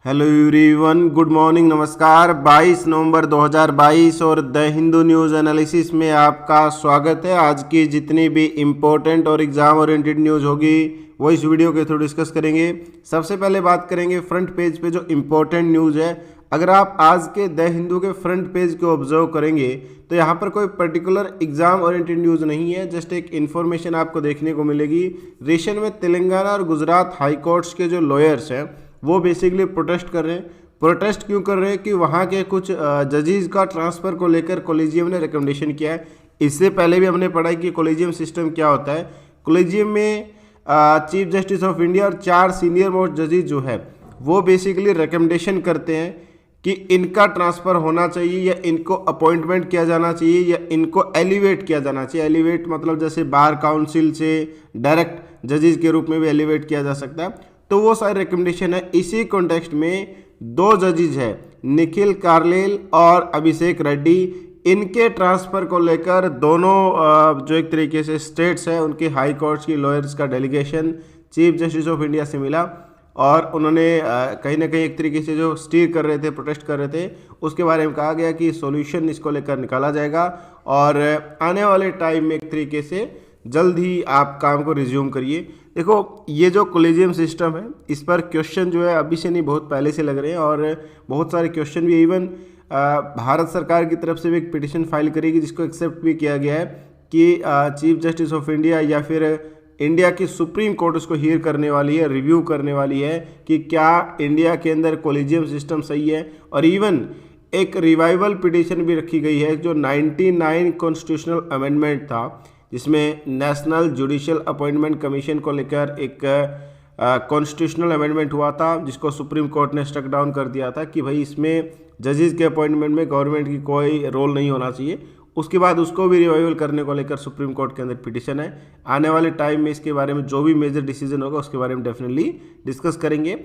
Hello everyone, good morning, नमस्कार। 22 नवंबर 2022 और the Hindu news analysis में आपका स्वागत है। आज की जितनी भी इम्पोर्टेंट और एग्ज़ाम ओरिएंटेड न्यूज़ होगी वो इस वीडियो के थ्रू डिस्कस करेंगे। सबसे पहले बात करेंगे फ्रंट पेज पे जो इम्पोर्टेंट न्यूज़ है। अगर आप आज के द हिंदू के फ्रंट पेज को ऑब्जर्व करेंगे तो यहाँ पर कोई पर्टिकुलर एग्जाम ओरिएंटेड न्यूज़ नहीं है, जस्ट एक इन्फॉर्मेशन आपको देखने को मिलेगी। रेशन में तेलंगाना और गुजरात हाई कोर्ट्स के जो लॉयर्स हैं वो बेसिकली प्रोटेस्ट कर रहे हैं। प्रोटेस्ट क्यों कर रहे हैं कि वहाँ के कुछ जजेस का ट्रांसफ़र को लेकर कॉलेजियम ने रिकमेंडेशन किया है। इससे पहले भी हमने पढ़ा है कि कॉलेजियम सिस्टम क्या होता है। कॉलेजियम में चीफ जस्टिस ऑफ इंडिया और 4 सीनियर मोस्ट जजेस जो है वो बेसिकली रिकमेंडेशन करते हैं कि इनका ट्रांसफ़र होना चाहिए या इनको अपॉइंटमेंट किया जाना चाहिए या इनको एलिवेट किया जाना चाहिए। एलिवेट मतलब जैसे बार काउंसिल से डायरेक्ट जजेस के रूप में भी एलिवेट किया जा सकता है। तो वो सारी रिकमेंडेशन है। इसी कॉन्टेक्स्ट में 2 जजेस है, निखिल कार्लेल और अभिषेक रेड्डी, इनके ट्रांसफ़र को लेकर दोनों जो एक तरीके से स्टेट्स है उनके हाई कोर्ट्स की लॉयर्स का delegation chief justice of India से मिला और उन्होंने कहीं ना कहीं एक तरीके से जो स्टीर कर रहे थे, प्रोटेस्ट कर रहे थे, उसके बारे में कहा गया कि सॉल्यूशन इसको लेकर निकाला जाएगा और आने वाले टाइम में एक तरीके से जल्द ही आप काम को रिज्यूम करिए। देखो, ये जो कॉलेजियम सिस्टम है इस पर क्वेश्चन जो है अभी से नहीं, बहुत पहले से लग रहे हैं और बहुत सारे क्वेश्चन भी इवन भारत सरकार की तरफ से भी एक पिटिशन फाइल करेगी जिसको एक्सेप्ट भी किया गया है कि चीफ जस्टिस ऑफ इंडिया या फिर इंडिया की सुप्रीम कोर्ट उसको हियर करने वाली है, रिव्यू करने वाली है कि क्या इंडिया के अंदर कॉलेजियम सिस्टम सही है। और इवन एक रिवाइवल पिटिशन भी रखी गई है जो 99 कॉन्स्टिट्यूशनल अमेंडमेंट था जिसमें नेशनल जुडिशियल अपॉइंटमेंट कमीशन को लेकर एक कॉन्स्टिट्यूशनल अमेंडमेंट हुआ था जिसको सुप्रीम कोर्ट ने स्ट्रक डाउन कर दिया था कि भाई इसमें जजेस के अपॉइंटमेंट में गवर्नमेंट की कोई रोल नहीं होना चाहिए। उसके बाद उसको भी रिवाइवल करने को लेकर सुप्रीम कोर्ट के अंदर पिटिशन है। आने वाले टाइम में इसके बारे में जो भी मेजर डिसीजन होगा उसके बारे में डेफिनेटली डिस्कस करेंगे।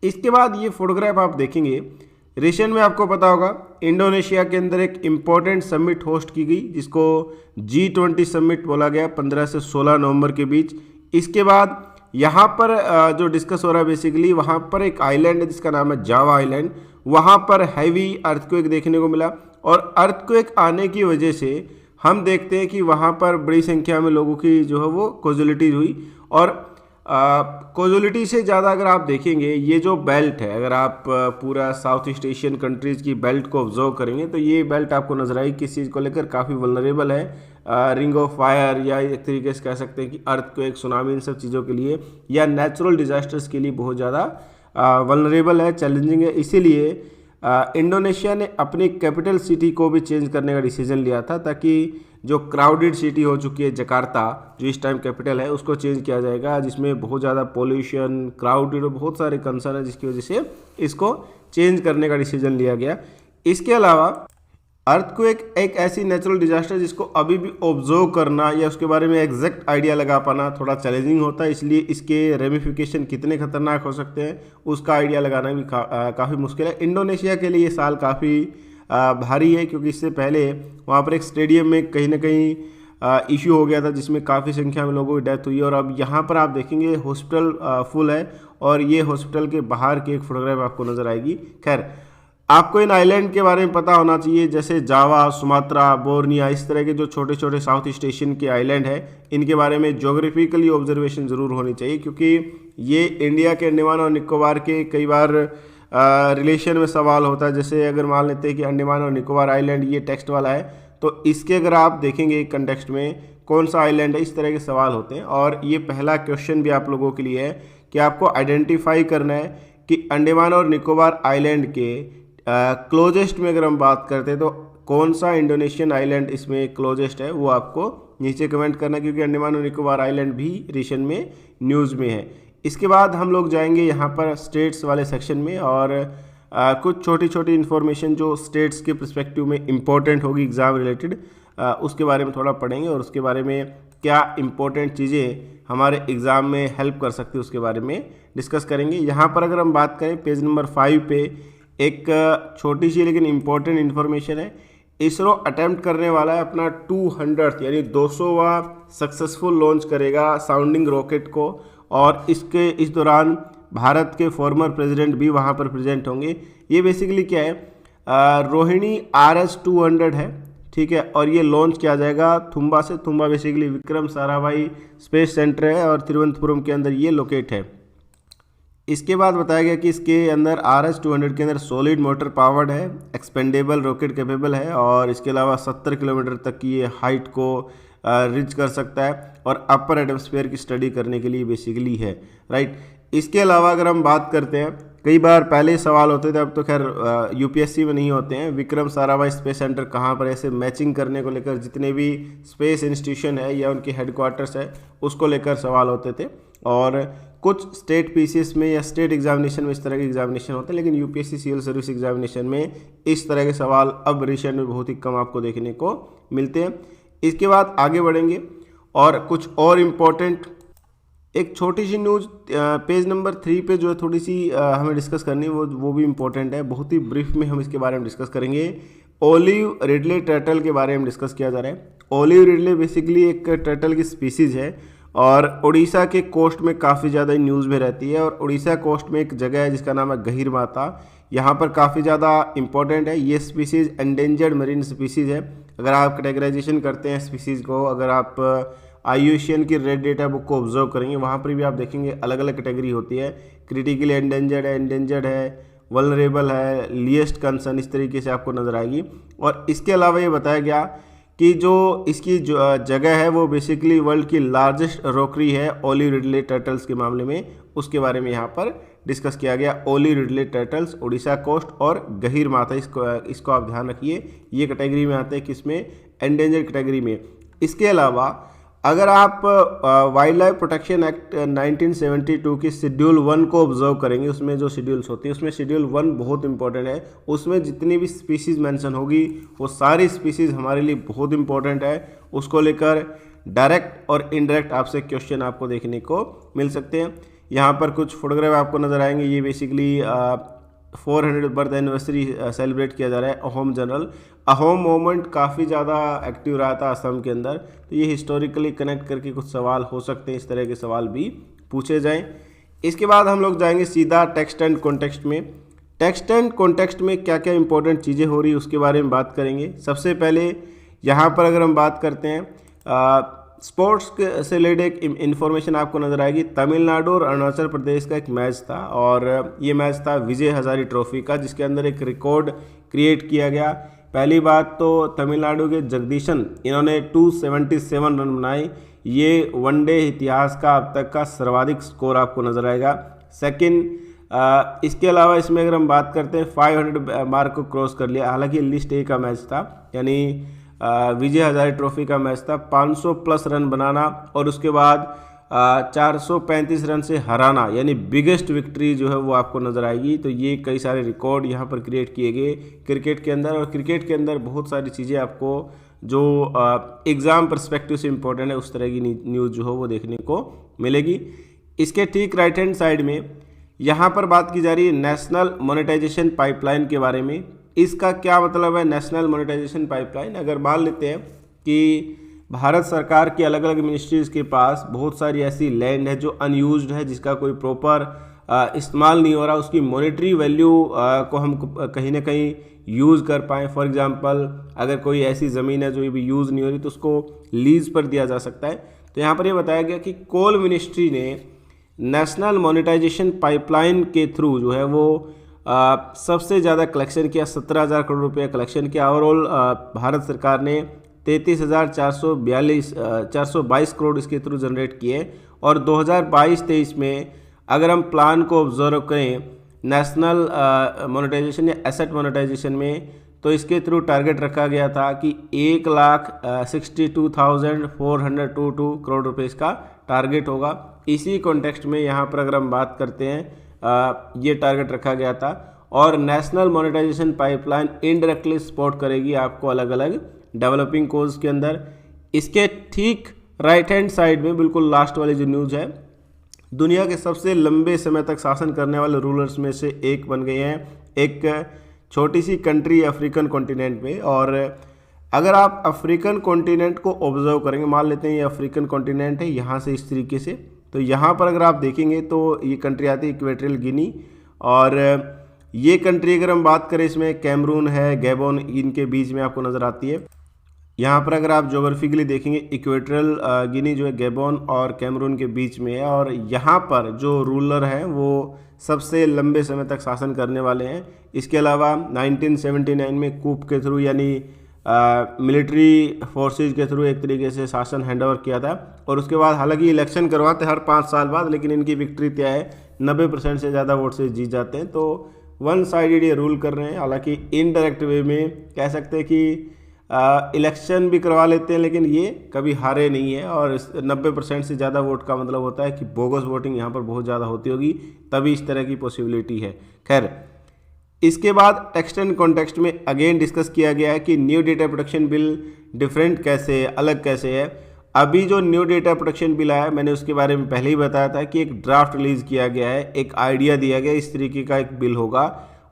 इसके बाद ये फोटोग्राफ आप देखेंगे, रिसेंट में आपको पता होगा इंडोनेशिया के अंदर एक इम्पॉर्टेंट समिट होस्ट की गई जिसको G20 समिट बोला गया 15 से 16 नवंबर के बीच। इसके बाद यहाँ पर जो डिस्कस हो रहा है बेसिकली वहाँ पर एक आइलैंड है जिसका नाम है जावा आइलैंड। वहाँ पर हैवी अर्थक्वेक देखने को मिला और अर्थक्वेक आने की वजह से हम देखते हैं कि वहाँ पर बड़ी संख्या में लोगों की जो है वो कॉजुअलिटीज हुई। और कॉजुअलिटी से ज़्यादा अगर आप देखेंगे ये जो बेल्ट है, अगर आप पूरा साउथ ईस्ट एशियन कंट्रीज़ की बेल्ट को ऑब्जर्व करेंगे तो ये बेल्ट आपको नजर आई किस चीज़ को लेकर काफ़ी वल्नरेबल है। रिंग ऑफ फायर या एक तरीके से कह सकते हैं कि अर्थक्वेक, सुनामी, इन सब चीज़ों के लिए या नेचुरल डिजास्टर्स के लिए बहुत ज़्यादा वल्नरेबल है, चैलेंजिंग है। इसीलिए इंडोनेशिया ने अपनी कैपिटल सिटी को भी चेंज करने का डिसीजन लिया था ताकि जो क्राउडेड सिटी हो चुकी है जकार्ता, जो इस टाइम कैपिटल है, उसको चेंज किया जाएगा जिसमें बहुत ज़्यादा पोल्यूशन, क्राउडेड और बहुत सारे कंसर्न है जिसकी वजह से इसको चेंज करने का डिसीजन लिया गया। इसके अलावा अर्थक्वेक एक ऐसी नेचुरल डिजास्टर जिसको अभी भी ऑब्जर्व करना या उसके बारे में एग्जैक्ट आइडिया लगा पाना थोड़ा चैलेंजिंग होता है, इसलिए इसके रेमिफिकेशन कितने खतरनाक हो सकते हैं उसका आइडिया लगाना भी काफ़ी मुश्किल है। इंडोनेशिया के लिए ये साल काफ़ी भारी है क्योंकि इससे पहले वहाँ पर एक स्टेडियम में कहीं ना कहीं इशू हो गया था जिसमें काफ़ी संख्या में लोगों की डेथ हुई है। और अब यहाँ पर आप देखेंगे हॉस्पिटल फुल है और ये हॉस्पिटल के बाहर की एक फोटोग्राफ आपको नज़र आएगी। खैर, आपको इन आइलैंड के बारे में पता होना चाहिए जैसे जावा, सुमात्रा, बोर्निया, इस तरह के जो छोटे छोटे साउथ ईस्ट एशियन के आइलैंड है इनके बारे में ज्योग्राफिकली ऑब्जर्वेशन ज़रूर होनी चाहिए क्योंकि ये इंडिया के अंडमान और निकोबार के कई बार रिलेशन में सवाल होता है। जैसे अगर मान लेते हैं कि अंडमान और निकोबार आइलैंड ये टेक्स्ट वाला है तो इसके अगर आप देखेंगे कंटेक्स्ट में कौन सा आइलैंड है, इस तरह के सवाल होते हैं। और ये पहला क्वेश्चन भी आप लोगों के लिए है कि आपको आइडेंटिफाई करना है कि अंडमान और निकोबार आइलैंड के क्लोजेस्ट में अगर हम बात करते हैं तो कौन सा इंडोनेशियन आइलैंड इसमें क्लोजेस्ट है, वो आपको नीचे कमेंट करना क्योंकि अंडमान और निकोबार आइलैंड भी रिसेंट में न्यूज़ में है। इसके बाद हम लोग जाएंगे यहाँ पर स्टेट्स वाले सेक्शन में और कुछ छोटी छोटी इन्फॉर्मेशन जो स्टेट्स के पर्सपेक्टिव में इम्पोर्टेंट होगी एग्ज़ाम रिलेटेड, उसके बारे में थोड़ा पढ़ेंगे और उसके बारे में क्या इम्पोर्टेंट चीज़ें हमारे एग्ज़ाम में हेल्प कर सकती है उसके बारे में डिस्कस करेंगे। यहाँ पर अगर हम बात करें पेज नंबर 5 पे एक छोटी सी लेकिन इम्पोर्टेंट इन्फॉर्मेशन है। इसरो अटेम्प्ट करने वाला है अपना 200 यानी 200वां सक्सेसफुल लॉन्च करेगा साउंडिंग रॉकेट को और इस दौरान भारत के फॉर्मर प्रेसिडेंट भी वहाँ पर प्रेजेंट होंगे। ये बेसिकली क्या है, रोहिणी RS-200 है, ठीक है, और ये लॉन्च किया जाएगा थुम्बा से। Thumba basically Vikram Sarabhai space centre है और तिरुवनंतपुरम के अंदर ये लोकेट है। इसके बाद बताया गया कि इसके अंदर RS-200 के अंदर सॉलिड मोटर पावर्ड है, एक्सपेंडेबल रॉकेट कैपेबल है, और इसके अलावा 70 किलोमीटर तक की ये हाइट को रीच कर सकता है और अपर एटमॉस्फेयर की स्टडी करने के लिए बेसिकली है, राइट। इसके अलावा अगर हम बात करते हैं, कई बार पहले सवाल होते थे, अब तो खैर UPSC में नहीं होते हैं, विक्रम साराभाई स्पेस सेंटर कहाँ पर, ऐसे मैचिंग करने को लेकर जितने भी स्पेस इंस्टीट्यूशन है या उनके हेडक्वार्टर्स है उसको लेकर सवाल होते थे। और कुछ स्टेट PCS में या स्टेट एग्जामिनेशन में इस तरह के एग्जामिनेशन होते हैं, लेकिन UPSC सिविल सर्विस एग्जामिनेशन में इस तरह के सवाल अब रिसेंट में बहुत ही कम आपको देखने को मिलते हैं। इसके बाद आगे बढ़ेंगे और कुछ और इम्पोर्टेंट एक छोटी सी न्यूज़ पेज नंबर 3 पे जो है थोड़ी सी हमें डिस्कस करनी है, वो भी इम्पोर्टेंट है। बहुत ही ब्रीफ में हम इसके बारे में डिस्कस करेंगे। ओलिव रिडले टर्टल के बारे में डिस्कस किया जा रहा है। ओलिव रिडले बेसिकली एक टर्टल की स्पीसीज़ है और उड़ीसा के कोस्ट में काफ़ी ज़्यादा न्यूज़ में रहती है। और उड़ीसा कोस्ट में एक जगह है जिसका नाम है गहीर माता, यहाँ पर काफ़ी ज़्यादा इंपॉर्टेंट है। ये स्पीसीज़ एंडेंजर्ड मरीन स्पीसीज़ है। अगर आप कैटेगराइजेशन करते हैं स्पीसीज़ को, अगर आप IUCN की रेड डेटा बुक को ऑब्जर्व करेंगे, वहाँ पर भी आप देखेंगे अलग अलग कैटेगरी होती है। क्रिटिकली एंडेंजर्ड है, वल्नरेबल है, लीस्ट कंसर्न, इस तरीके से आपको नज़र आएगी। और इसके अलावा ये बताया गया कि जो इसकी जो जगह है वो बेसिकली वर्ल्ड की लार्जेस्ट रॉकरी है ओलिव रिडले टर्टल्स के मामले में, उसके बारे में यहाँ पर डिस्कस किया गया। Olive ridley turtles, Orissa coast और गहीर माता, इसको आप ध्यान रखिए, ये कैटेगरी में आते हैं, किसमें, एंडेंजर्ड कैटेगरी में। इसके अलावा अगर आप वाइल्ड लाइफ प्रोटेक्शन एक्ट 1972 की शेड्यूल 1 को ऑब्जर्व करेंगे, उसमें जो शेड्यूल्स होती है उसमें शेड्यूल 1 बहुत इंपॉर्टेंट है। उसमें जितनी भी स्पीसीज़ मेंशन होगी वो सारी स्पीसीज़ हमारे लिए बहुत इंपॉर्टेंट है। उसको लेकर डायरेक्ट और इनडायरेक्ट आपसे क्वेश्चन आपको देखने को मिल सकते हैं। यहाँ पर कुछ फोटोग्राफ आपको नज़र आएंगे। ये बेसिकली 400 बर्थ एनिवर्सरी सेलिब्रेट किया जा रहा है अहोम जनरल। अहोम मूवमेंट काफ़ी ज़्यादा एक्टिव रहा था असम के अंदर, तो ये हिस्टोरिकली कनेक्ट करके कुछ सवाल हो सकते हैं, इस तरह के सवाल भी पूछे जाएं। इसके बाद हम लोग जाएंगे सीधा टेक्स्ट एंड कॉन्टेक्स्ट में। टेक्स्ट एंड कॉन्टेक्स्ट में क्या क्या इंपॉर्टेंट चीज़ें हो रही है उसके बारे में बात करेंगे। सबसे पहले यहाँ पर अगर हम बात करते हैं स्पोर्ट्स से रिलेटेड एक इन्फॉर्मेशन आपको नज़र आएगी। तमिलनाडु और अरुणाचल प्रदेश का एक मैच था और ये मैच था विजय हजारे ट्रॉफी का, जिसके अंदर एक रिकॉर्ड क्रिएट किया गया। पहली बात तो तमिलनाडु के जगदीशन, इन्होंने 277 रन बनाए। ये वनडे इतिहास का अब तक का सर्वाधिक स्कोर आपको नज़र आएगा। सेकंड, इसके अलावा इसमें अगर हम बात करते हैं 500 मार्क को क्रॉस कर लिया। हालांकि लिस्ट ए का मैच था, यानी विजय हजारे ट्रॉफी का मैच था। 500 प्लस रन बनाना और उसके बाद 435 रन से हराना, यानी बिगेस्ट विक्ट्री जो है वो आपको नज़र आएगी। तो ये कई सारे रिकॉर्ड यहाँ पर क्रिएट किए गए क्रिकेट के अंदर। और क्रिकेट के अंदर बहुत सारी चीज़ें आपको जो एग्ज़ाम पर्सपेक्टिव से इम्पोर्टेंट है उस तरह की न्यूज़ जो हो वो देखने को मिलेगी। इसके ठीक राइट हैंड साइड में यहाँ पर बात की जा रही है नेशनल मोनेटाइजेशन पाइपलाइन के बारे में। इसका क्या मतलब है नेशनल मोनेटाइजेशन पाइपलाइन? अगर मान लेते हैं कि भारत सरकार की अलग अलग मिनिस्ट्रीज़ के पास बहुत सारी ऐसी लैंड है जो अनयूज्ड है, जिसका कोई प्रॉपर इस्तेमाल नहीं हो रहा, उसकी मॉनेटरी वैल्यू को हम कहीं ना कहीं यूज़ कर पाएँ। फॉर एग्जांपल अगर कोई ऐसी ज़मीन है जो भी यूज़ नहीं हो रही तो उसको लीज पर दिया जा सकता है। तो यहाँ पर ये बताया गया कि कोल मिनिस्ट्री ने नेशनल मोनेटाइजेशन पाइपलाइन के थ्रू जो है वो सबसे ज़्यादा कलेक्शन किया, 17,000 करोड़ रुपये कलेक्शन किया। ओवरऑल भारत सरकार ने 33,422 करोड़ इसके थ्रू जनरेट किए। और 2022-23 में अगर हम प्लान को ऑब्जर्व करें नेशनल मोनेटाइजेशन या एसेट मोनेटाइजेशन में, तो इसके थ्रू टारगेट रखा गया था कि 1,62,422 करोड़ रुपये इसका टारगेट होगा। इसी कॉन्टेक्स्ट में यहाँ पर अगर हम बात करते हैं ये टारगेट रखा गया था। और national monetization pipeline indirectly support करेगी आपको अलग अलग डेवलपिंग कोर्स के अंदर। इसके ठीक राइट हैंड साइड में बिल्कुल लास्ट वाली जो न्यूज़ है, दुनिया के सबसे लंबे समय तक शासन करने वाले रूलर्स में से एक बन गए हैं एक छोटी सी कंट्री अफ्रीकन कॉन्टिनेंट में। और अगर आप अफ्रीकन कॉन्टिनेंट को ऑब्जर्व करेंगे, मान लेते हैं ये अफ्रीकन कॉन्टिनेंट है, यहाँ से इस तरीके से तो यहाँ पर अगर आप देखेंगे तो ये कंट्री आती है इक्वेटोरियल गिनी, और ये कंट्री अगर हम बात करें इसमें कैमरून है, गैबोन, इनके बीच में आपको नज़र आती है। यहाँ पर अगर आप ज्योग्राफिकली देखेंगे इक्वेटोरियल गिनी जो है गैबोन और कैमरून के बीच में है, और यहाँ पर जो रूलर हैं वो सबसे लंबे समय तक शासन करने वाले हैं। इसके अलावा 1979 में कूप के थ्रू यानी मिलिट्री फोर्सेज के थ्रू एक तरीके से शासन हैंडओवर किया था, और उसके बाद हालांकि इलेक्शन करवाते हर 5 साल बाद, लेकिन इनकी विक्ट्री तय है, 90% से ज़्यादा वोट से जीत जाते हैं। तो वन साइडेड ये रूल कर रहे हैं। हालांकि इनडायरेक्ट वे में कह सकते हैं कि इलेक्शन भी करवा लेते हैं, लेकिन ये कभी हारे नहीं है, और 90% से ज़्यादा वोट का मतलब होता है कि बोगस वोटिंग यहाँ पर बहुत ज़्यादा होती होगी, तभी इस तरह की पॉसिबिलिटी है। खैर, इसके बाद टेक्स्ट एंड कॉन्टेक्स्ट में अगेन डिस्कस किया गया है कि new data protection bill different कैसे है, अलग कैसे है। अभी जो न्यू डेटा प्रोटेक्शन बिल आया, मैंने उसके बारे में पहले ही बताया था कि एक ड्राफ्ट रिलीज किया गया है, एक आइडिया दिया गया इस तरीके का एक बिल होगा।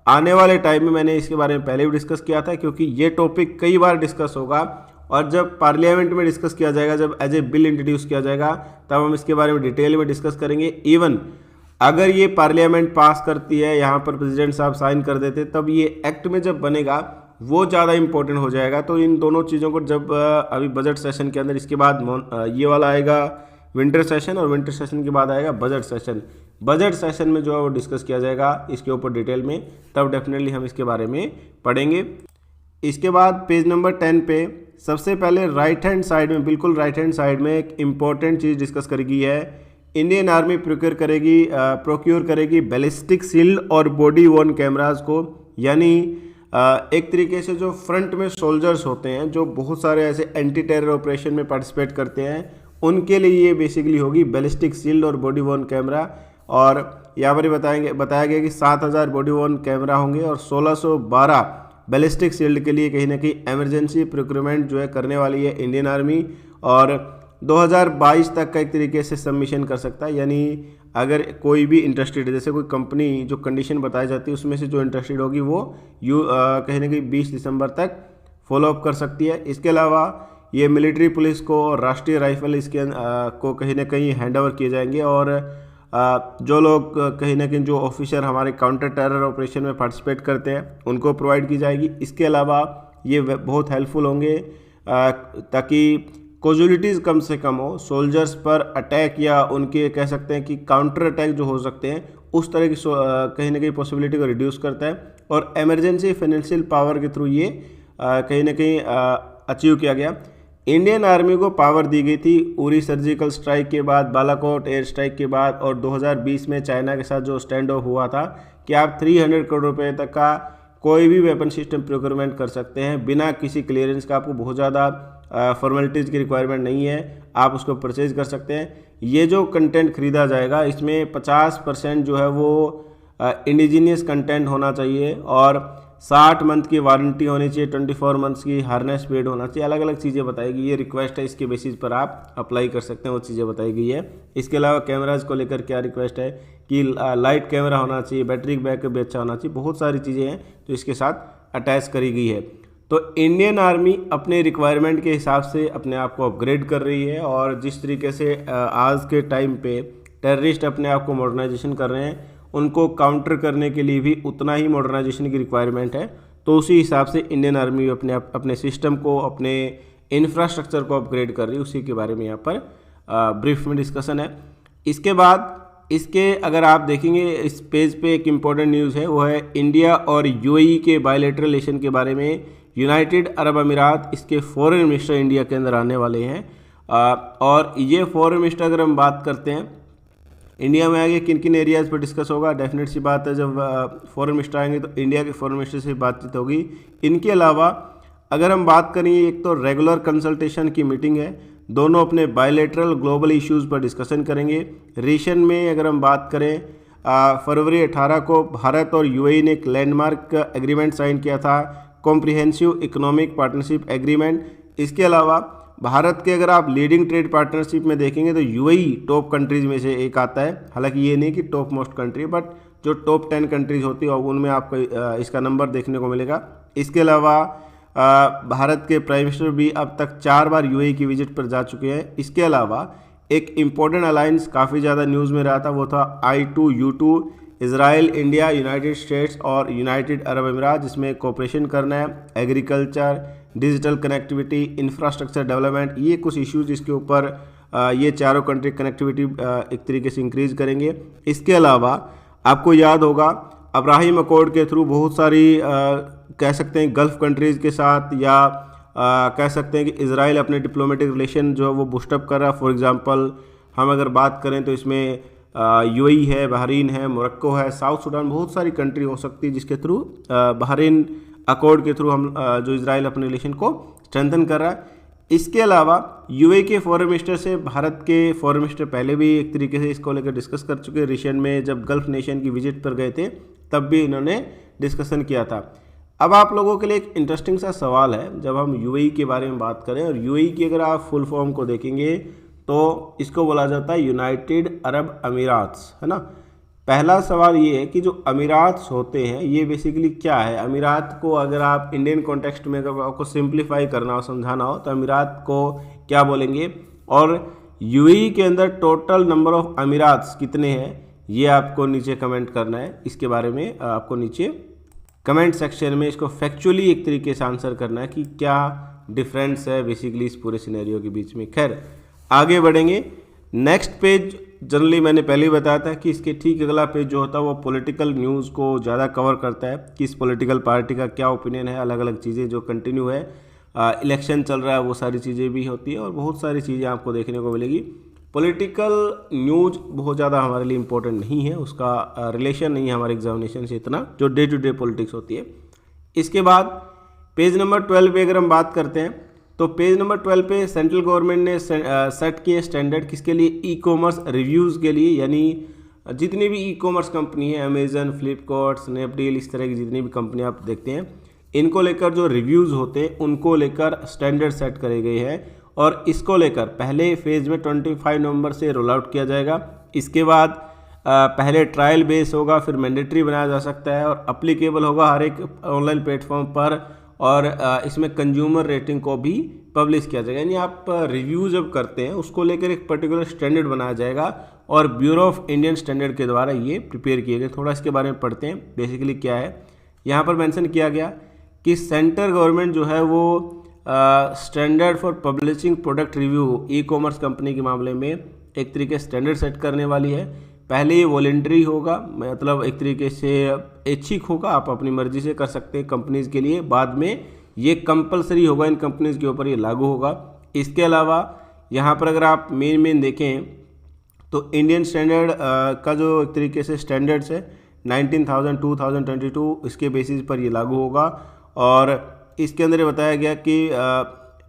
आने वाले टाइम में मैंने इसके बारे में पहले भी डिस्कस किया था, क्योंकि ये टॉपिक कई बार डिस्कस होगा, और जब पार्लियामेंट में डिस्कस किया जाएगा, जब एज ए बिल इंट्रोड्यूस किया जाएगा, तब हम इसके बारे में डिटेल में डिस्कस करेंगे। इवन अगर ये पार्लियामेंट पास करती है, यहाँ पर प्रेसिडेंट साहब साइन कर देते, तब ये एक्ट में जब बनेगा वो ज़्यादा इंपॉर्टेंट हो जाएगा। तो इन दोनों चीज़ों को जब अभी बजट सेशन के अंदर, इसके बाद ये वाला आएगा विंटर सेशन, और विंटर सेशन के बाद आएगा बजट सेशन। बजट सेशन में जो है वो डिस्कस किया जाएगा इसके ऊपर डिटेल में, तब डेफिनेटली हम इसके बारे में पढ़ेंगे। इसके बाद पेज नंबर 10 पे सबसे पहले राइट हैंड साइड में, बिल्कुल राइट हैंड साइड में एक इम्पॉर्टेंट चीज़ डिस्कस करेगी है, इंडियन आर्मी प्रोक्योर करेगी बैलिस्टिक शील्ड और बॉडी वर्न कैमराज को। यानी एक तरीके से जो फ्रंट में सोल्जर्स होते हैं, जो बहुत सारे ऐसे एंटी टेरर ऑपरेशन में पार्टिसिपेट करते हैं, उनके लिए ये बेसिकली होगी बैलिस्टिक शील्ड और बॉडी वर्न कैमरा। और यहाँ पर बताया गया कि 7000 बॉडी वर्न कैमरा होंगे, और 1612 बैलिस्टिक शील्ड के लिए कहीं ना कहीं इमरजेंसी प्रोक्योरमेंट जो है करने वाली है इंडियन आर्मी, और 2022 तक का एक तरीके से सबमिशन कर सकता है। यानी अगर कोई भी इंटरेस्टेड है, जैसे कोई कंपनी जो कंडीशन बताई जाती है उसमें से जो इंटरेस्टेड होगी वो कहीं ना कहीं 20 दिसंबर तक फॉलोअप कर सकती है। इसके अलावा ये मिलिट्री पुलिस को और राष्ट्रीय राइफल को कहीं ना कहीं हैंड ओवर किए जाएंगे, और जो लोग कहीं ना कहीं जो ऑफिसर हमारे काउंटर टेरर ऑपरेशन में पार्टिसिपेट करते हैं उनको प्रोवाइड की जाएगी। इसके अलावा ये बहुत हेल्पफुल होंगे ताकि कोजुलिटीज़ कम से कम हो, सोल्जर्स पर अटैक या उनके कह सकते हैं कि काउंटर अटैक जो हो सकते हैं उस तरह की कहीं ना कहीं पॉसिबिलिटी को रिड्यूस करता है, और इमरजेंसी फाइनेंशियल पावर के थ्रू ये कहीं ना कहीं अचीव किया गया। इंडियन आर्मी को पावर दी गई थी उरी सर्जिकल स्ट्राइक के बाद, बालाकोट एयर स्ट्राइक के बाद, और 2020 में चाइना के साथ जो स्टैंड ऑफ हुआ था कि आप 300 करोड़ रुपए तक का कोई भी वेपन सिस्टम प्रोक्योरमेंट कर सकते हैं बिना किसी क्लियरेंस का। आपको बहुत ज़्यादा फॉर्मेलिटीज़ की रिक्वायरमेंट नहीं है, आप उसको परचेज कर सकते हैं। ये जो कंटेंट खरीदा जाएगा इसमें 50% जो है वो इंडिजीनियस कंटेंट होना चाहिए, और 60 मंथ की वारंटी होनी चाहिए, 24 मंथ्स की हार्नेस पीरियड होना चाहिए। अलग अलग चीज़ें बताएगी, ये रिक्वेस्ट है, इसके बेसिस पर आप अप्लाई कर सकते हैं, वो चीज़ें बताई गई है। इसके अलावा कैमराज को लेकर क्या रिक्वेस्ट है कि लाइट कैमरा होना चाहिए, बैटरी बैकअप भी अच्छा होना चाहिए, बहुत सारी चीज़ें हैं जो इसके साथ अटैच करी गई है। तो इंडियन आर्मी अपने रिक्वायरमेंट के हिसाब से अपने आप को अपग्रेड कर रही है, और जिस तरीके से आज के टाइम पे टेररिस्ट अपने आप को मॉडर्नाइजेशन कर रहे हैं, उनको काउंटर करने के लिए भी उतना ही मॉडर्नाइजेशन की रिक्वायरमेंट है। तो उसी हिसाब से इंडियन आर्मी अपने सिस्टम को, अपने इंफ्रास्ट्रक्चर को अपग्रेड कर रही है, उसी के बारे में यहाँ पर ब्रीफ में डिस्कशन है। इसके बाद इसके अगर आप देखेंगे इस पेज पे एक इम्पॉर्टेंट न्यूज़ है, वो है इंडिया और यूएई के बायलैटरल रिलेशन के बारे में। यूनाइटेड अरब अमीरात इसके फॉरेन मिनिस्टर इंडिया के अंदर आने वाले हैं, और ये फॉरेन मिनिस्टर अगर हम बात करते हैं इंडिया में आगे किन किन एरियाज़ पर डिस्कस होगा, डेफिनेट सी बात है जब फॉरेन मिनिस्टर आएंगे तो इंडिया के फॉरेन मिनिस्टर से बातचीत होगी। इनके अलावा अगर हम बात करें, एक तो रेगुलर कंसल्टेशन की मीटिंग है, दोनों अपने बायलैटरल ग्लोबल इश्यूज़ पर डिस्कशन करेंगे। रीशन में अगर हम बात करें, फरवरी 18 को भारत और यूएई ने एक लैंडमार्क एग्रीमेंट साइन किया था, कॉम्प्रिहेंसिव इकोनॉमिक पार्टनरशिप एग्रीमेंट। इसके अलावा भारत के अगर आप लीडिंग ट्रेड पार्टनरशिप में देखेंगे तो यूएई टॉप कंट्रीज़ में से एक आता है। हालांकि ये नहीं कि टॉप मोस्ट कंट्री, बट जो टॉप 10 कंट्रीज़ होती है उनमें आपको इसका नंबर देखने को मिलेगा। इसके अलावा भारत के प्राइम मिनिस्टर भी अब तक 4 बार यूएई की विजिट पर जा चुके हैं। इसके अलावा एक इम्पोर्टेंट अलायंस काफ़ी ज़्यादा न्यूज़ में रहा था, वो था I2U2, Israel, India, United states और यूनाइटेड अरब अमीरात, जिसमें कोऑपरेशन करना है, agriculture, digital connectivity, infrastructure development, ये कुछ इश्यूज जिसके ऊपर ये चारों कंट्री कनेक्टिविटी एक तरीके से इंक्रीज करेंगे। इसके अलावा आपको याद होगा अब्राहिम अकॉर्ड के थ्रू बहुत सारी कह सकते हैं गल्फ़ कंट्रीज़ के साथ या कह सकते हैं कि इजराइल अपने डिप्लोमेटिक रिलेशन जो है वो बूस्टअप कर रहा है। फॉर एग्जांपल हम अगर बात करें तो इसमें यूएई है, बहरीन है, मोरक्को है, साउथ सूडान, बहुत सारी कंट्री हो सकती है जिसके थ्रू बहरीन अकॉर्ड के थ्रू हम जो इजराइल अपने रिलेशन को स्ट्रेंथन कर रहा है। इसके अलावा यूएई के फॉरेन मिनिस्टर से भारत के फॉरेन मिनिस्टर पहले भी एक तरीके से इसको लेकर डिस्कस कर चुके हैं। रिसेंट में जब गल्फ नेशन की विजिट पर गए थे तब भी इन्होंने डिस्कशन किया था। अब आप लोगों के लिए एक इंटरेस्टिंग सा सवाल है, जब हम यूएई के बारे में बात करें और यूएई की अगर आप फुल फॉर्म को देखेंगे तो इसको बोला जाता है यूनाइटेड अरब अमीरात्स, है ना। पहला सवाल ये है कि जो अमीरात्स होते हैं ये बेसिकली क्या है। अमीरात को अगर आप इंडियन कॉन्टेक्स्ट में अगर आपको सिंप्लीफाई करना हो, समझाना हो, तो अमीरात को क्या बोलेंगे, और यूएई के अंदर टोटल नंबर ऑफ अमीरात्स कितने हैं ये आपको नीचे कमेंट करना है। इसके बारे में आपको नीचे कमेंट सेक्शन में इसको फैक्चुअली एक तरीके से आंसर करना है कि क्या डिफरेंस है बेसिकली इस पूरे सिनेरियो के बीच में। खैर आगे बढ़ेंगे। नेक्स्ट पेज जनरली मैंने पहले ही बताया था कि इसके ठीक अगला पेज जो होता है वो पॉलिटिकल न्यूज़ को ज़्यादा कवर करता है कि इस पॉलिटिकल पार्टी का क्या ओपिनियन है, अलग अलग चीज़ें जो कंटिन्यू है, इलेक्शन चल रहा है वो सारी चीज़ें भी होती है और बहुत सारी चीज़ें आपको देखने को मिलेगी। पॉलिटिकल न्यूज़ बहुत ज़्यादा हमारे लिए इम्पोर्टेंट नहीं है, उसका रिलेशन नहीं है हमारे एग्जामिनेशन से इतना, जो डे टू डे पॉलिटिक्स होती है। इसके बाद पेज नंबर 12 पे अगर हम बात करते हैं तो पेज नंबर 12 पे सेंट्रल गवर्नमेंट ने सेट किए स्टैंडर्ड किसके लिए, ई कॉमर्स रिव्यूज़ के लिए। यानी जितनी भी ई कॉमर्स कंपनी है, अमेजन, फ्लिपकार्ट, स्नैपडील, इस तरह की जितनी भी कंपनी आप देखते हैं, इनको लेकर जो रिव्यूज़ होते हैं उनको लेकर स्टैंडर्ड सेट करे गए हैं और इसको लेकर पहले फेज़ में 25 नवंबर से रोल आउट किया जाएगा। इसके बाद पहले ट्रायल बेस होगा, फिर मैंडेटरी बनाया जा सकता है और अप्लीकेबल होगा हर एक ऑनलाइन प्लेटफॉर्म पर, और इसमें कंज्यूमर रेटिंग को भी पब्लिश किया जाएगा। यानी आप रिव्यू जब करते हैं उसको लेकर एक पर्टिकुलर स्टैंडर्ड बनाया जाएगा और ब्यूरो ऑफ इंडियन स्टैंडर्ड के द्वारा ये प्रिपेयर किए गए। थोड़ा इसके बारे में पढ़ते हैं बेसिकली क्या है। यहाँ पर मेंशन किया गया कि सेंट्रल गवर्नमेंट जो है वो standard for publishing product review e commerce company के मामले में एक तरीके स्टैंडर्ड सेट करने वाली है। पहले ये वॉलेंट्री होगा, मतलब एक तरीके से ऐच्छिक होगा, आप अपनी मर्जी से कर सकते हैं कंपनीज़ के लिए। बाद में ये कंपलसरी होगा, इन कंपनीज़ के ऊपर ये लागू होगा। इसके अलावा यहाँ पर अगर आप मेन देखें तो इंडियन स्टैंडर्ड का जो एक तरीके से स्टैंडर्ड्स है 19,000 2022 इसके बेसिस पर ये लागू होगा। और इसके अंदर ये बताया गया कि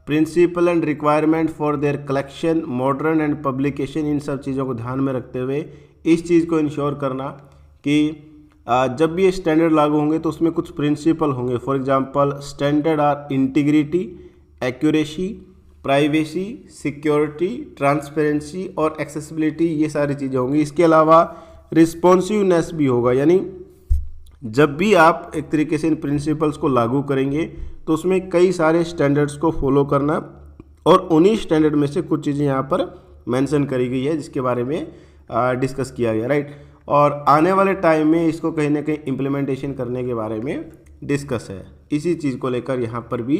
principle and requirement for their collection, modern and publication, इन सब चीज़ों को ध्यान में रखते हुए इस चीज़ को इंश्योर करना कि जब भी ये स्टैंडर्ड लागू होंगे तो उसमें कुछ प्रिंसिपल होंगे। For example standard are integrity, accuracy, privacy, security, transparency और एक्सेसिबिलिटी, ये सारी चीज़ें होंगी। इसके अलावा रिस्पॉन्सिवनेस भी होगा, यानी जब भी आप एक तरीके से इन प्रिंसिपल्स को लागू करेंगे तो उसमें कई सारे स्टैंडर्ड्स को फॉलो करना, और उन्हीं स्टैंडर्ड में से कुछ चीज़ें यहाँ पर मेंशन करी गई है जिसके बारे में डिस्कस किया गया, राइट। और आने वाले टाइम में इसको कहीं ना कहीं इम्प्लीमेंटेशन करने के बारे में डिस्कस है। इसी चीज़ को लेकर यहाँ पर भी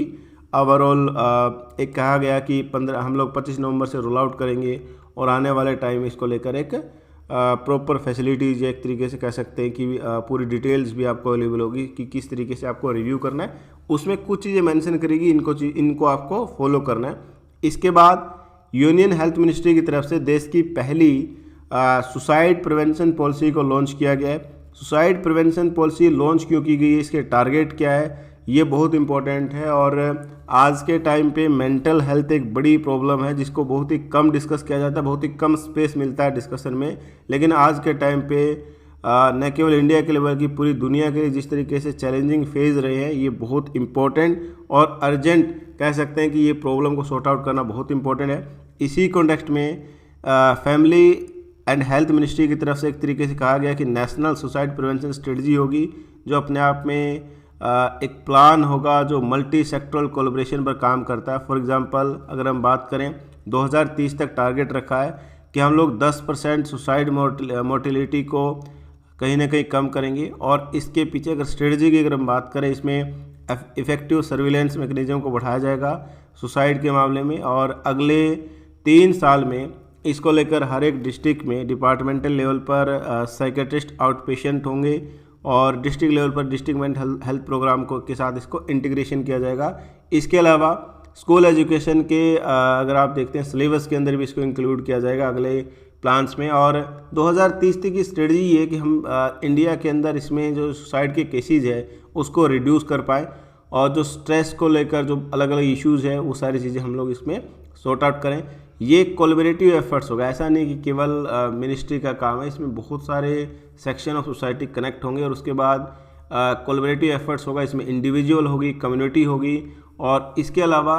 ओवरऑल एक कहा गया कि हम लोग 25 नवंबर से रोल आउट करेंगे और आने वाले टाइम में इसको लेकर एक प्रॉपर फैसिलिटीज़ एक तरीके से कह सकते हैं कि पूरी डिटेल्स भी आपको अवेलेबल होगी कि किस तरीके से आपको रिव्यू करना है। उसमें कुछ चीज़ें मेंशन करेगी, इनको आपको फॉलो करना है। इसके बाद यूनियन हेल्थ मिनिस्ट्री की तरफ से देश की पहली सुसाइड प्रिवेंशन पॉलिसी को लॉन्च किया गया है। सुसाइड प्रिवेंशन पॉलिसी लॉन्च क्यों की गई है, इसके टारगेट क्या है, ये बहुत इंपॉर्टेंट है। और आज के टाइम पे मेंटल हेल्थ एक बड़ी प्रॉब्लम है जिसको बहुत ही कम डिस्कस किया जाता है, बहुत ही कम स्पेस मिलता है डिस्कशन में। लेकिन आज के टाइम पे न केवल इंडिया के लेवल की पूरी दुनिया के लिए जिस तरीके से चैलेंजिंग फेज रहे हैं, ये बहुत इंपॉर्टेंट और अर्जेंट कह सकते हैं कि ये प्रॉब्लम को सॉर्ट आउट करना बहुत इंपॉर्टेंट है। इसी कॉन्टेक्स्ट में फैमिली एंड हेल्थ मिनिस्ट्री की तरफ से एक तरीके से कहा गया कि नेशनल सुसाइड प्रिवेंशन स्ट्रेटजी होगी, जो अपने आप में एक प्लान होगा जो मल्टी सेक्टरल कोलैबोरेशन पर काम करता है। फॉर एग्जांपल अगर हम बात करें 2030 तक टारगेट रखा है कि हम लोग 10% सुसाइड मोर्टिलिटी को कहीं ना कहीं कम करेंगे। और इसके पीछे अगर स्ट्रेटजी की अगर हम बात करें, इसमें इफ़ेक्टिव सर्विलेंस मैकेनिज्म को बढ़ाया जाएगा सुसाइड के मामले में। और अगले 3 साल में इसको लेकर हर एक डिस्ट्रिक्ट में डिपार्टमेंटल लेवल पर साइकेट्रिस्ट आउट पेशेंट होंगे और डिस्ट्रिक्ट लेवल पर डिस्ट्रिक्ट मेंटल हेल्थ प्रोग्राम को के साथ इसको इंटीग्रेशन किया जाएगा। इसके अलावा स्कूल एजुकेशन के अगर आप देखते हैं सिलेबस के अंदर भी इसको इंक्लूड किया जाएगा अगले प्लान्स में। और 2030 तक की स्ट्रेटजी ये है कि हम इंडिया के अंदर इसमें जो सुसाइड के केसेस है उसको रिड्यूस कर पाए और जो स्ट्रेस को लेकर जो अलग अलग इश्यूज़ है वो सारी चीज़ें हम लोग इसमें सॉर्ट आउट करें। ये कोलैबोरेटिव एफर्ट्स होगा, ऐसा नहीं कि केवल मिनिस्ट्री का काम है, इसमें बहुत सारे सेक्शन ऑफ सोसाइटी कनेक्ट होंगे और उसके बाद कोलैबोरेटिव एफर्ट्स होगा। इसमें इंडिविजुअल होगी, कम्युनिटी होगी। और इसके अलावा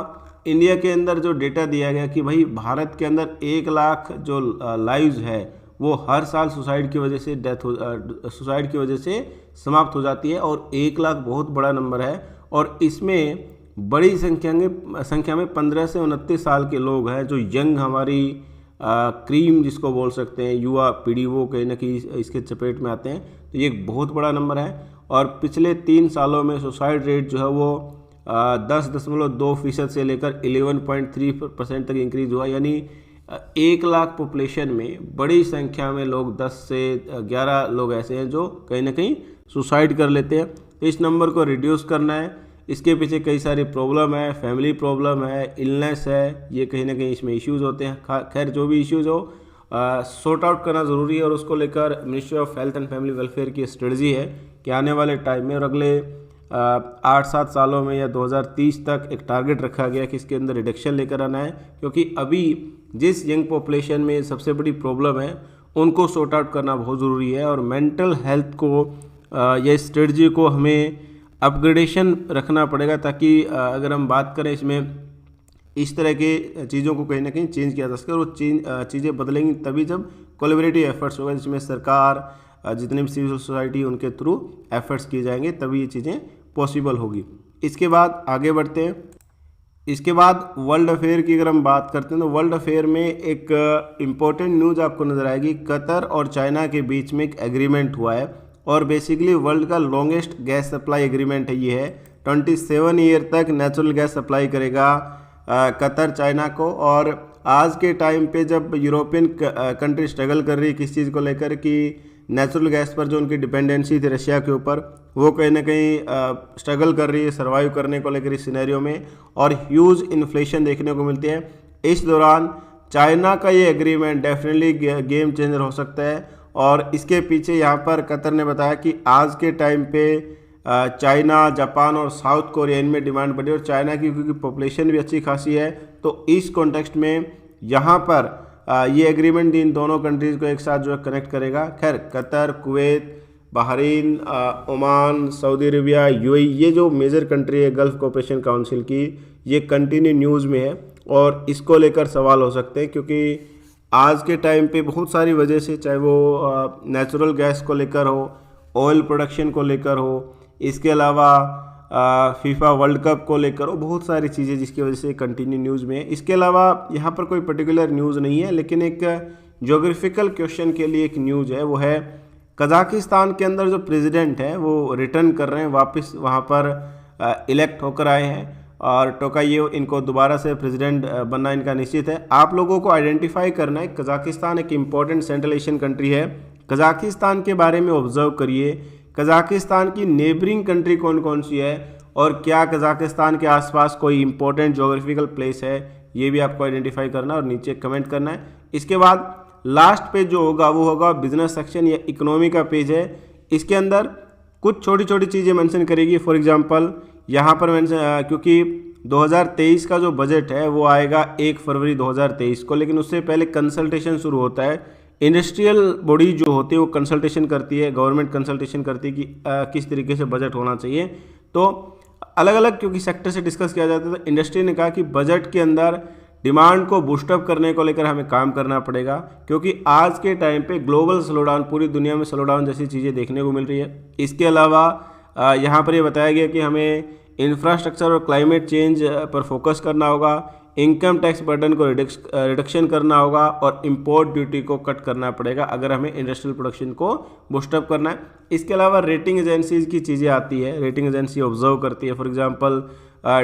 इंडिया के अंदर जो डेटा दिया गया कि भाई भारत के अंदर 1 लाख जो लाइव्स है वो हर साल सुसाइड की वजह से सुसाइड की वजह से समाप्त हो जाती है। और 1 लाख बहुत बड़ा नंबर है और इसमें बड़ी संख्या में 15 से 29 साल के लोग हैं जो यंग हमारी क्रीम जिसको बोल सकते हैं युवा पीढ़ी, वो कहीं ना कहीं इसके चपेट में आते हैं। तो ये एक बहुत बड़ा नंबर है। और पिछले 3 सालों में सुसाइड रेट जो है वो 10.2% से लेकर 11.3% तक इंक्रीज हुआ। यानी 1 लाख पॉपुलेशन में बड़ी संख्या में लोग 10 से 11 लोग ऐसे हैं जो कहीं ना कहीं सुसाइड कर लेते हैं। तो इस नंबर को रिड्यूस करना है। इसके पीछे कई सारी प्रॉब्लम है, फैमिली प्रॉब्लम है, इलनेस है, ये कहीं ना कहीं इसमें इश्यूज़ होते हैं। खैर जो भी इश्यूज़ हो सॉर्ट आउट करना ज़रूरी है और उसको लेकर ministry of health and family welfare की स्ट्रेटजी है कि आने वाले टाइम में और अगले 8-7 सालों में या 2030 तक एक टारगेट रखा गया कि इसके अंदर रिडक्शन लेकर आना है। क्योंकि अभी जिस यंग पॉपुलेशन में सबसे बड़ी प्रॉब्लम है उनको सॉर्ट आउट करना बहुत ज़रूरी है। और मेंटल हेल्थ को या स्ट्रेटजी को हमें अपग्रेडेशन रखना पड़ेगा ताकि अगर हम बात करें इसमें इस तरह के चीज़ों को कहीं ना कहीं चेंज किया जा सके। और वो चीज़ें बदलेंगी तभी जब कोलैबोरेटिव एफर्ट्स होगा, जिसमें सरकार जितने भी सिविल सोसाइटी उनके थ्रू एफर्ट्स किए जाएंगे, तभी ये चीज़ें पॉसिबल होगी। इसके बाद आगे बढ़ते हैं। इसके बाद वर्ल्ड अफेयर की अगर हम बात करते हैं तो वर्ल्ड अफेयर में एक इम्पोर्टेंट न्यूज़ आपको नज़र आएगी। कतर और चाइना के बीच में एक एग्रीमेंट हुआ है और बेसिकली वर्ल्ड का लॉन्गेस्ट गैस सप्लाई एग्रीमेंट है ये है। 27 ईयर तक नेचुरल गैस सप्लाई करेगा कतर चाइना को। और आज के टाइम पे जब यूरोपियन कंट्री स्ट्रगल कर रही है किस चीज़ को लेकर कि नेचुरल गैस पर जो उनकी डिपेंडेंसी थी रशिया के ऊपर, वो कहीं ना कहीं स्ट्रगल कर रही है सर्वाइव करने को लेकर इस सिनेरियो में, और ह्यूज इन्फ्लेशन देखने को मिलती है। इस दौरान चाइना का ये एग्रीमेंट डेफिनेटली गेम चेंजर हो सकता है। और इसके पीछे यहाँ पर कतर ने बताया कि आज के टाइम पे चाइना, जापान और साउथ कोरिया इनमें डिमांड बढ़ी और चाइना की क्योंकि पॉपुलेशन भी अच्छी खासी है, तो इस कॉन्टेक्स्ट में यहाँ पर ये एग्रीमेंट इन दोनों कंट्रीज़ को एक साथ जो है कनेक्ट करेगा। खैर Qatar, Kuwait, Bahrain, Oman, Saudi Arabia, UAE, ये जो मेजर कंट्री है गल्फ कोऑपरेशन काउंसिल की, ये कंटिन्यू न्यूज़ में है और इसको लेकर सवाल हो सकते हैं क्योंकि आज के टाइम पे बहुत सारी वजह से, चाहे वो नेचुरल गैस को लेकर हो, ऑयल प्रोडक्शन को लेकर हो, इसके अलावा फीफा वर्ल्ड कप को लेकर हो, बहुत सारी चीज़ें जिसकी वजह से कंटिन्यू न्यूज़ में है। इसके अलावा यहाँ पर कोई पर्टिकुलर न्यूज़ नहीं है, लेकिन एक ज्योग्राफिकल क्वेश्चन के लिए एक न्यूज़ है, वो है कजाकिस्तान के अंदर जो प्रेसिडेंट हैं वो रिटर्न कर रहे हैं, वापस वहाँ पर इलेक्ट होकर आए हैं और टोकायेव इनको दोबारा से प्रेसिडेंट बनना इनका निश्चित है। आप लोगों को आइडेंटिफाई करना है, कजाकिस्तान एक इम्पॉर्टेंट सेंट्रल एशियन कंट्री है। कजाकिस्तान के बारे में ऑब्जर्व करिए, कजाकिस्तान की नेबरिंग कंट्री कौन कौन सी है और क्या कजाकिस्तान के आसपास कोई इंपॉर्टेंट ज्योग्राफिकल प्लेस है, ये भी आपको आइडेंटिफाई करना और नीचे कमेंट करना है। इसके बाद लास्ट पेज जो होगा वो होगा बिजनेस सेक्शन या इकोनॉमी का पेज है। इसके अंदर कुछ छोटी छोटी चीज़ें मेंशन करेगी। फॉर एग्जांपल यहाँ पर मेंशन, क्योंकि 2023 का जो बजट है वो आएगा 1 फरवरी 2023 को, लेकिन उससे पहले कंसल्टेशन शुरू होता है। इंडस्ट्रियल बॉडी जो होती है वो कंसल्टेशन करती है, गवर्नमेंट कंसल्टेशन करती है कि किस तरीके से बजट होना चाहिए। तो अलग अलग क्योंकि सेक्टर से डिस्कस किया जाता है, तो इंडस्ट्री ने कहा कि बजट के अंदर डिमांड को बूस्टअप करने को लेकर हमें काम करना पड़ेगा, क्योंकि आज के टाइम पे ग्लोबल स्लोडाउन, पूरी दुनिया में स्लोडाउन जैसी चीज़ें देखने को मिल रही है। इसके अलावा यहाँ पर ये बताया गया कि हमें इंफ्रास्ट्रक्चर और क्लाइमेट चेंज पर फोकस करना होगा, इनकम टैक्स बर्डन को रिडक्शन करना होगा और इंपोर्ट ड्यूटी को कट करना पड़ेगा अगर हमें इंडस्ट्रियल प्रोडक्शन को बूस्टअप करना है। इसके अलावा रेटिंग एजेंसीज की चीज़ें आती है, रेटिंग एजेंसी ऑब्जर्व करती है। फॉर एग्जांपल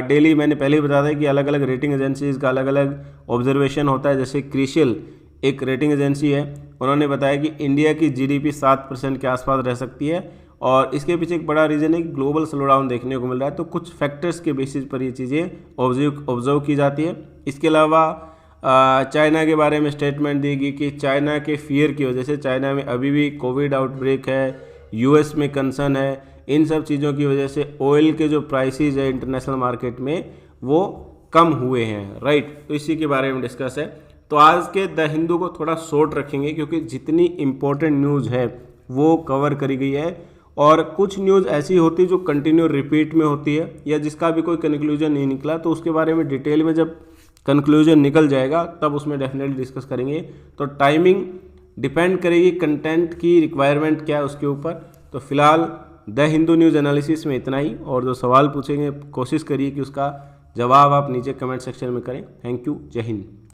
डेली मैंने पहले ही बताया था कि अलग अलग रेटिंग एजेंसीज का अलग अलग ऑब्जर्वेशन होता है। जैसे क्रिशियल एक रेटिंग एजेंसी है, उन्होंने बताया कि इंडिया की जीडीपी 7% के आसपास रह सकती है और इसके पीछे एक बड़ा रीज़न है कि ग्लोबल स्लोडाउन देखने को मिल रहा है। तो कुछ फैक्टर्स के बेसिस पर ये चीज़ें ऑब्जर्व की जाती है। इसके अलावा चाइना के बारे में स्टेटमेंट दी गई कि चाइना के फियर की वजह से चाइना में अभी भी कोविड आउटब्रेक है, यूएस में कंसर्न है, इन सब चीज़ों की वजह से ऑयल के जो प्राइसेस है इंटरनेशनल मार्केट में वो कम हुए हैं, राइट। तो इसी के बारे में डिस्कस है। तो आज के द हिंदू को थोड़ा शॉर्ट रखेंगे क्योंकि जितनी इम्पोर्टेंट न्यूज़ है वो कवर करी गई है और कुछ न्यूज़ ऐसी होती है जो कंटिन्यू रिपीट में होती है या जिसका भी कोई कंक्लूजन नहीं निकला, तो उसके बारे में डिटेल में जब कंक्लूजन निकल जाएगा तब उसमें डेफिनेटली डिस्कस करेंगे। तो टाइमिंग डिपेंड करेगी कंटेंट की रिक्वायरमेंट क्या है उसके ऊपर। तो फिलहाल द हिंदू न्यूज़ एनालिसिस में इतना ही, और जो सवाल पूछेंगे कोशिश करिए कि उसका जवाब आप नीचे कमेंट सेक्शन में करें। थैंक यू, जय हिंद।